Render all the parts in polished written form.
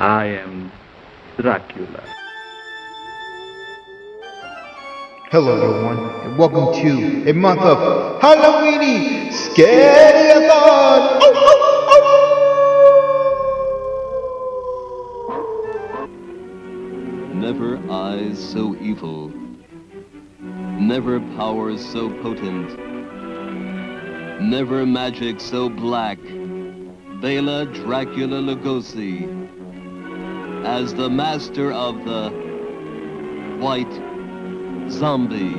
I am Dracula. Hello everyone, and welcome to a month of Halloweenie Scary-a-thon! Never eyes so evil, never powers so potent, never magic so black. Bela Dracula Lugosi as the master of the white zombie.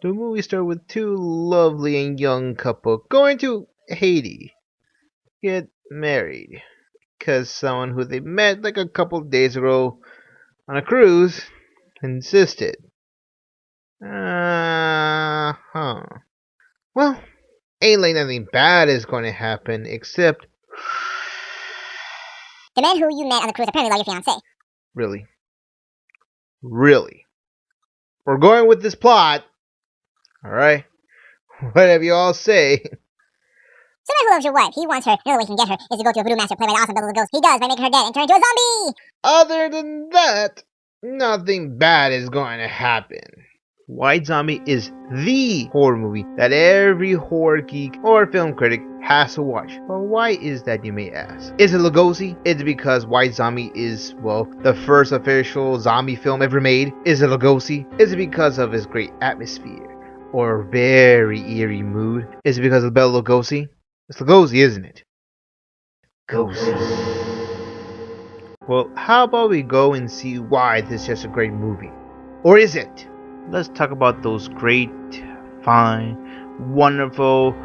The movie started with two lovely and young couple going to Haiti, get married, because someone who they met like a couple of days ago on a cruise insisted. Huh. Well, ain't like nothing bad is going to happen, except The man who you met on the cruise apparently loved your fiancée. really, really. We're going with this plot, alright? Whatever you all say. So man who loves your wife, he wants her. The only way he can get her is to go to a voodoo master played by the awesome Bela Lugosi. He does by making her dead and turn into a zombie! Other than that, nothing bad is going to happen. White Zombie is the horror movie that every horror geek or film critic has to watch. But why is that, you may ask? Is it Lugosi? Is it because White Zombie is, well, the first official zombie film ever made? Is it Lugosi? Is it because of his great atmosphere or very eerie mood? Is it because of Bela Lugosi? It's Lugosi, isn't it? Lugosi. Well, how about we go and see why this is just a great movie? Or is it? Let's talk about those great, fine, wonderful.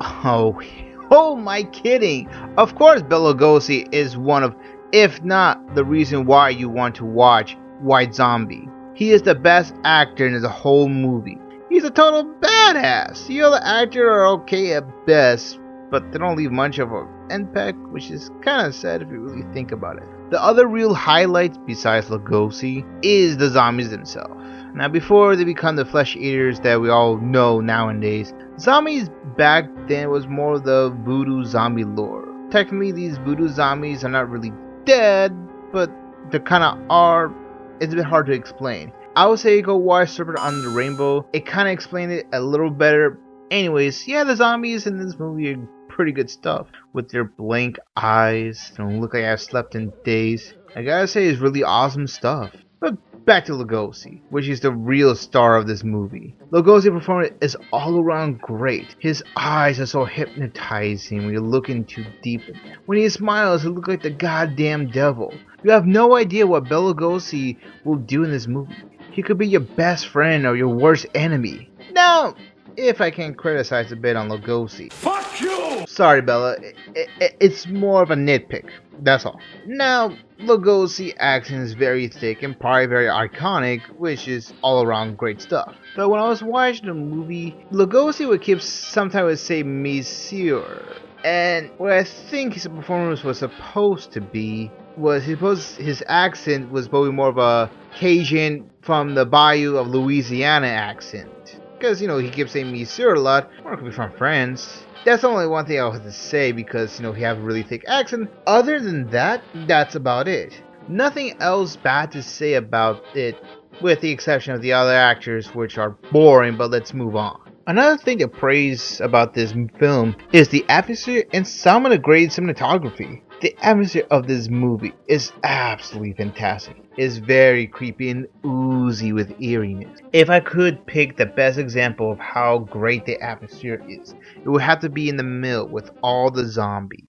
Oh my kidding! Of course, Bela Lugosi is one of, if not the reason why you want to watch White Zombie. He is the best actor in the whole movie. He's a total badass. The other actors are okay at best, but they don't leave much of an impact, which is kind of sad if you really think about it. The other real highlights besides Lugosi is the zombies themselves. Now, before they become the flesh eaters that we all know nowadays, zombies back then was more of the voodoo zombie lore. Technically, these voodoo zombies are not really dead, but they kind of are. It's a bit hard to explain. I would say go watch Serpent on the Rainbow. It kind of explained it a little better. Anyways, yeah, the zombies in this movie are pretty good stuff. With their blank eyes, they don't look like I've slept in days. I gotta say, it's really awesome stuff. But back to Lugosi, which is the real star of this movie. Lugosi performance is all around great. His eyes are so hypnotizing when you look into deep. When he smiles, he looks like the goddamn devil. You have no idea what Bela Lugosi will do in this movie. He could be your best friend or your worst enemy. Now, if I can criticize a bit on Lugosi. Fuck you! Sorry, Bella. It's more of a nitpick. That's all. Now, Lugosi accent is very thick and probably very iconic, which is all around great stuff. But when I was watching the movie, Lugosi would keep sometimes would say Monsieur. And what I think his performance was supposed to be was his accent was probably more of a Cajun from the Bayou of Louisiana accent. Because, he keeps saying Monsieur a lot, or it could be from France. That's only one thing I have to say because, he have a really thick accent. Other than that, that's about it. Nothing else bad to say about it, with the exception of the other actors, which are boring, but let's move on. Another thing to praise about this film is the atmosphere and some of the great cinematography. The atmosphere of this movie is absolutely fantastic. It's very creepy and oozy with eeriness. If I could pick the best example of how great the atmosphere is, it would have to be in the mill with all the zombies.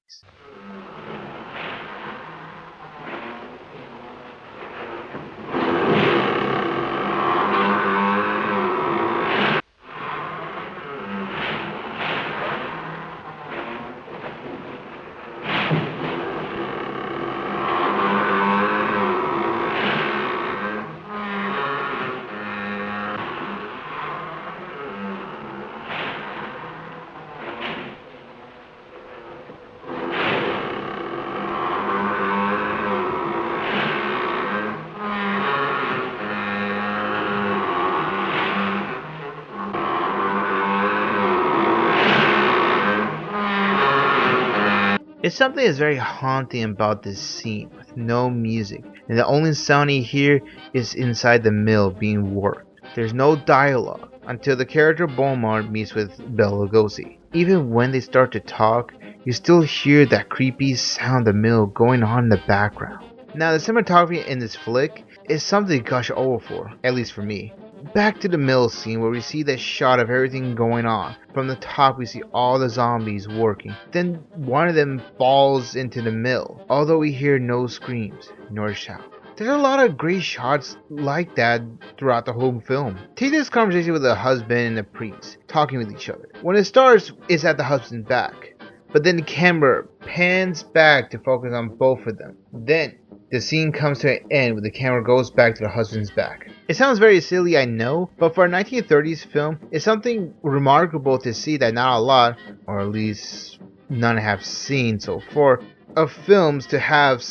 It's something that's very haunting about this scene with no music, and the only sound you hear is inside the mill being worked. There's no dialogue until the character Beaumont meets with Bela Lugosi. Even when they start to talk, you still hear that creepy sound of the mill going on in the background. Now, the cinematography in this flick is something to gush over for, at least for me. Back to the mill scene where we see that shot of everything going on. From the top we see all the zombies working. Then one of them falls into the mill, although we hear no screams nor shout. There's a lot of great shots like that throughout the whole film. Take this conversation with the husband and the priest, talking with each other. When it starts, it's at the husband's back. But then the camera pans back to focus on both of them. Then the scene comes to an end where the camera goes back to the husband's back. It sounds very silly, I know, but for a 1930s film, it's something remarkable to see that not a lot, or at least none have seen so far, of films to have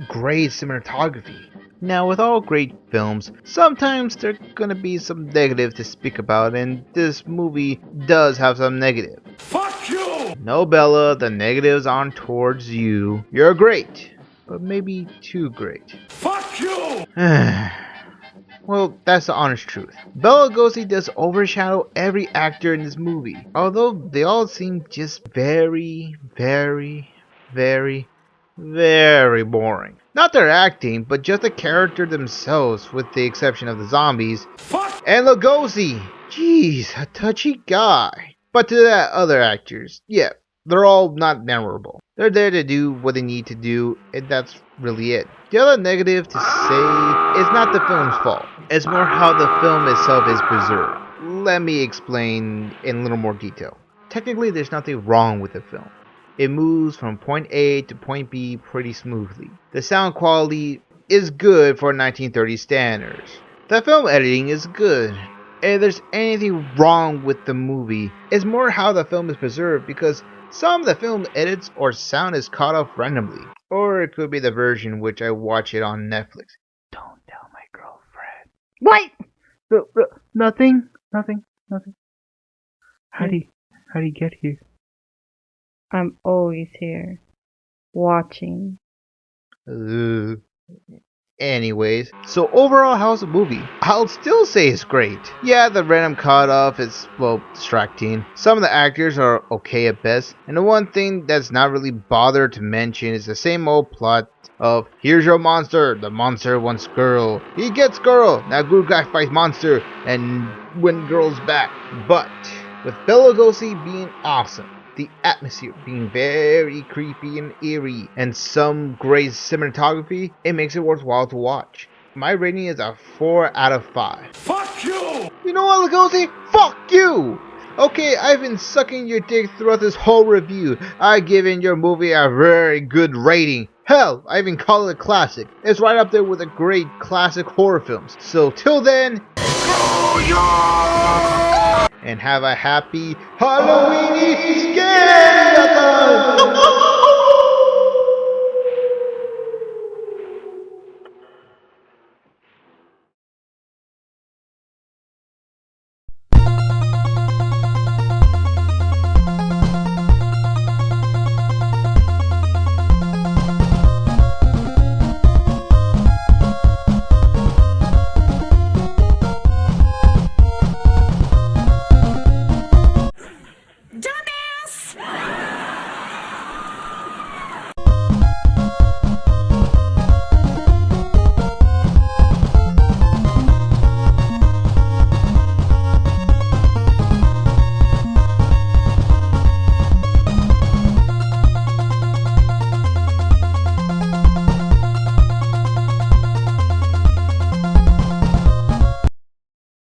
great cinematography. Now, with all great films, sometimes there's gonna be some negative to speak about, and this movie does have some negative. Fuck you! No, Bella, the negatives aren't towards you. You're great, but maybe too great. Fuck you! Well, that's the honest truth. Bela Lugosi does overshadow every actor in this movie, although they all seem just very, very, very, very boring. Not their acting, but just the character themselves, with the exception of the zombies. Fuck! And Lugosi! Jeez, a touchy guy. But to the other actors, yeah, they're all not memorable. They're there to do what they need to do, and that's really it. The other negative to say is not the film's fault. It's more how the film itself is preserved. Let me explain in a little more detail. Technically, there's nothing wrong with the film. It moves from point A to point B pretty smoothly. The sound quality is good for 1930s standards. The film editing is good. And if there's anything wrong with the movie, it's more how the film is preserved, because some of the film edits or sound is cut off randomly. Or it could be the version which I watch it on Netflix. Don't tell my girlfriend. What? Nothing. How do you get here? I'm always here, watching. Anyways, so overall, how's the movie? I'll still say it's great. Yeah, the random cut-off is, well, distracting. Some of the actors are okay at best. And the one thing that's not really bothered to mention is the same old plot of, here's your monster, the monster wants girl. He gets girl, now good guy fights monster, and win girl's back. But, with Bela Lugosi being awesome, the atmosphere being very creepy and eerie, and some great cinematography, it makes it worthwhile to watch. My rating is a 4 out of 5. Fuck you! You know what, Lugosi? Fuck you! Okay, I've been sucking your dick throughout this whole review. I've given your movie a very good rating. Hell, I even call it a classic. It's right up there with the great classic horror films. So till then, and have a happy Halloweenie scary time!